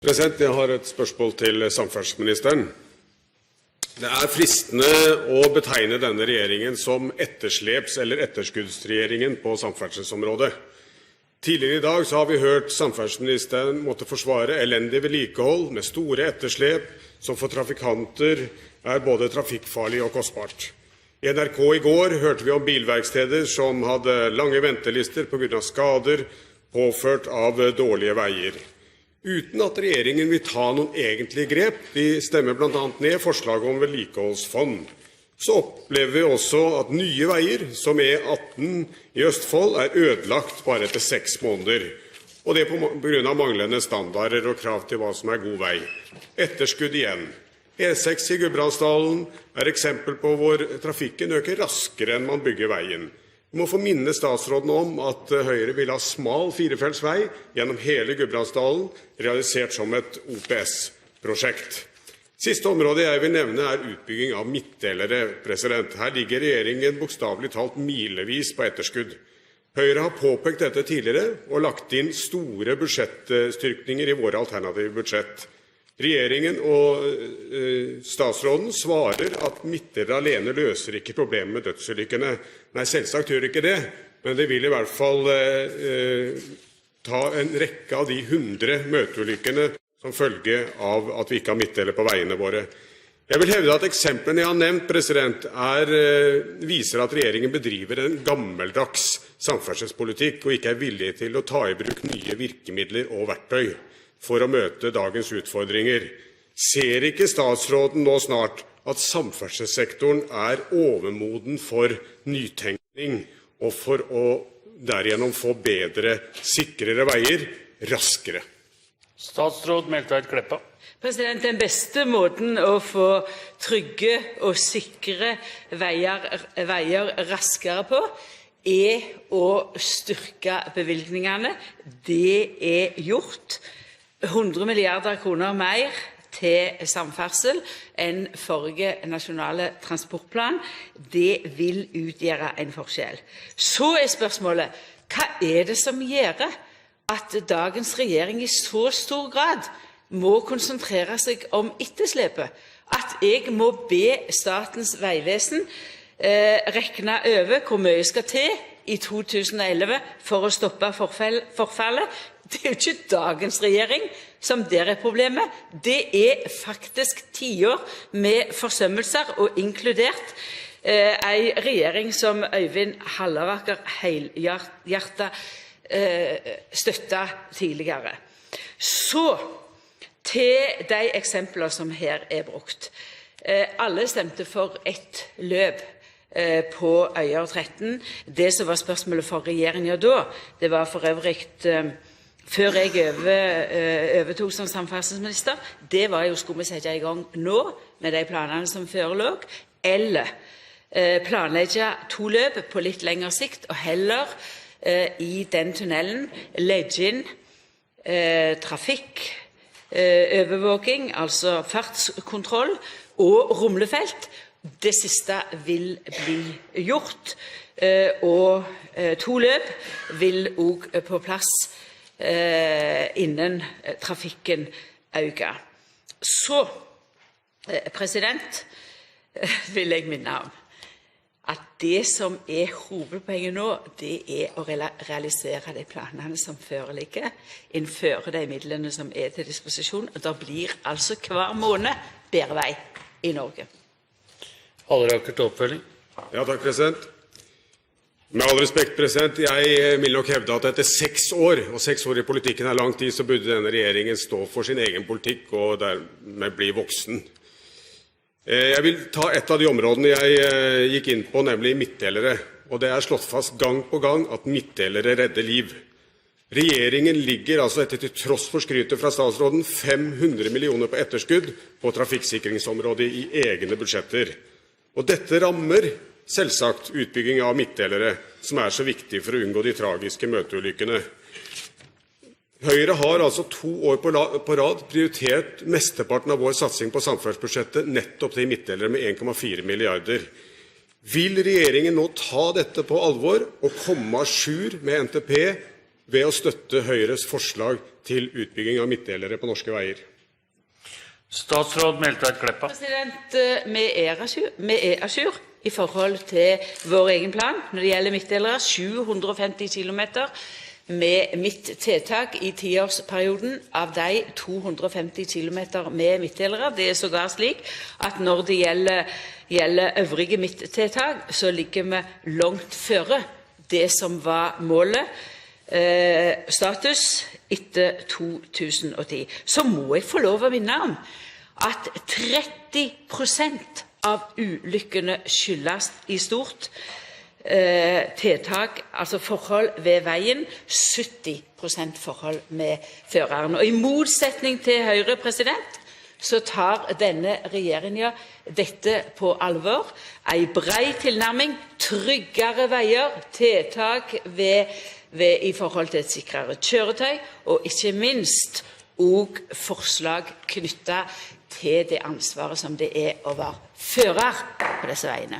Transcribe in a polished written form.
Jeg har et spørsmål til samferdselsministeren. Det fristende å betegne denne regjeringen som ettersleps- eller etterskuddsregjeringen på samferdselsområdet. Tidligere i dag så har vi hørt samferdselsministeren måtte forsvare elendig vedlikehold med store etterslep som for trafikanter både trafikkfarlig og kostbart. I NRK i går hørte vi om bilverksteder som hadde lange ventelister på grunn av skader påført av dårlige veier. Uten at regjeringen vil ta noen egentlige grep, de stemmer blant annet ned forslaget om vedlikeholdsfond. Så opplever vi også at nye veier, som E18 i Østfold, ødelagt bare etter 6 måneder. Og det på grunn av manglende standarder og krav til hva som god vei. Etterskudd igjen. E6 i Gudbrandsdalen eksempel på hvor trafikken øker raskere enn man bygger veien. Vi må få minne statsråden om at Høyre vil ha smal firefeltsvei gjennom hele Gudbrandsdalen, realisert som et OPS-prosjekt. Siste område jeg vil nevne utbygging av midtdelere. Her ligger regjeringen bokstavelig talt milevis på etterskudd. Høyre har påpekt dette tidligere og lagt inn store budsjettstyrkninger i våre alternative budsjett. Regjeringen og statsråden svarer at midtdelere alene løser ikke problemet med dødsulykkene. Nei, selvsagt gjør ikke det, men det vil i hvert fall ta en rekke av de 100 møteulykkene som følge av at vi ikke har midtdelere på veiene våre. Jeg vil hevde at eksemplene jeg har nevnt, viser at regjeringen bedriver en gammeldags samferdselspolitikk og ikke villig til å ta i bruk nye virkemidler og verktøy for å møte dagens utfordringer. Ser ikke statsråden nå snart at samferdselssektoren overmoden for nytenkning og for å derigjennom få bedre, sikrere veier raskere? Statsråd Meltveit Kleppa. Den beste måten å få trygge og sikre veier raskere på, å styrke bevilgningene. Det gjort. 100 milliarder kroner mer til samferdsel enn forrige nasjonale transportplan. Det vil utgjøre en forskjell. Så spørsmålet, hva det som gjør at dagens regjering i så stor grad må konsentrere seg om etterslepet? At jeg må be Statens vegvesen rekne over hvor mye skal til i 2011 for å stoppe forfallet? Det jo ikke dagens regjering som der problemet. Det faktisk 10 år med forsømmelser, og inkludert en regjering som Øyvind Halleraker helhjertet støttet tidligere. Så til de eksemplene som her brukt. Alle stemte for et løp på Øyer 13. Det som var spørsmålet for regjeringen da, det var for øvrig før jeg overtok som samferdselsminister, det var jo skulle vi sette i gang nå med de planene som forelå, eller planlegge 2 løp på litt lengre sikt, og heller i den tunnelen legge inn trafikk, overvåking, altså fartskontroll og rumlefelt. Det siste vil bli gjort, og 2 løp vil også på plass innen trafikken øker. Så, vil jeg minne om at det som hovedpoenget nå, det å realisere de planene som foreligger, innføre de midlene som til disposisjon, og det blir altså hver måned bedre vei i Norge. Halleraker til oppfølging. Ja, takk, Med all respekt, jeg vil nok hevde at etter 6 år, og 6 år i politikken lang tid, så burde denne regjeringen stå for sin egen politikk og dermed bli voksen. Jeg vil ta et av de områdene jeg gikk inn på, nemlig midtdelere. Og det slått fast gang på gang at midtdelere redder liv. Regjeringen ligger altså etter til tross for skrytet fra statsråden 500 millioner på etterskudd på trafikksikringsområdet i egne budsjetter. Og dette rammer selvsagt utbygging av midtdelere, som så viktig for å unngå de tragiske møteulykkene. Høyre har altså 2 år på rad prioritert mesteparten av vår satsing på samferdselsbudsjettet nettopp til midtdelere med 1,4 milliarder. Vil regjeringen nå ta dette på alvor og komme à jour med NTP ved å støtte Høyres forslag til utbygging av midtdelere på norske veier? Statsråd Meltveit Kleppa. Vi er à jour i forhold til vår egen plan når det gjelder midtdelere. 750 km med midttiltak i 10-årsperioden. Av de 250 km med midtdelere. Det er sågar slik at når det gjelder øvrige midttiltak, så ligger vi langt føre det som var målet. Status etter 2010. Så må jeg få lov å minne om at 30% av ulykkene skyldes i stort tiltak, altså forhold ved veien, 70% forhold med føreren. Og i motsetning til Høyre, så tar denne regjeringen dette på alvor. En bred tilnærming, tryggere veier, tiltak i forhold til et sikrere kjøretøy, og ikke minst og forslag knyttet til det ansvaret som det er å være fører på disse veiene.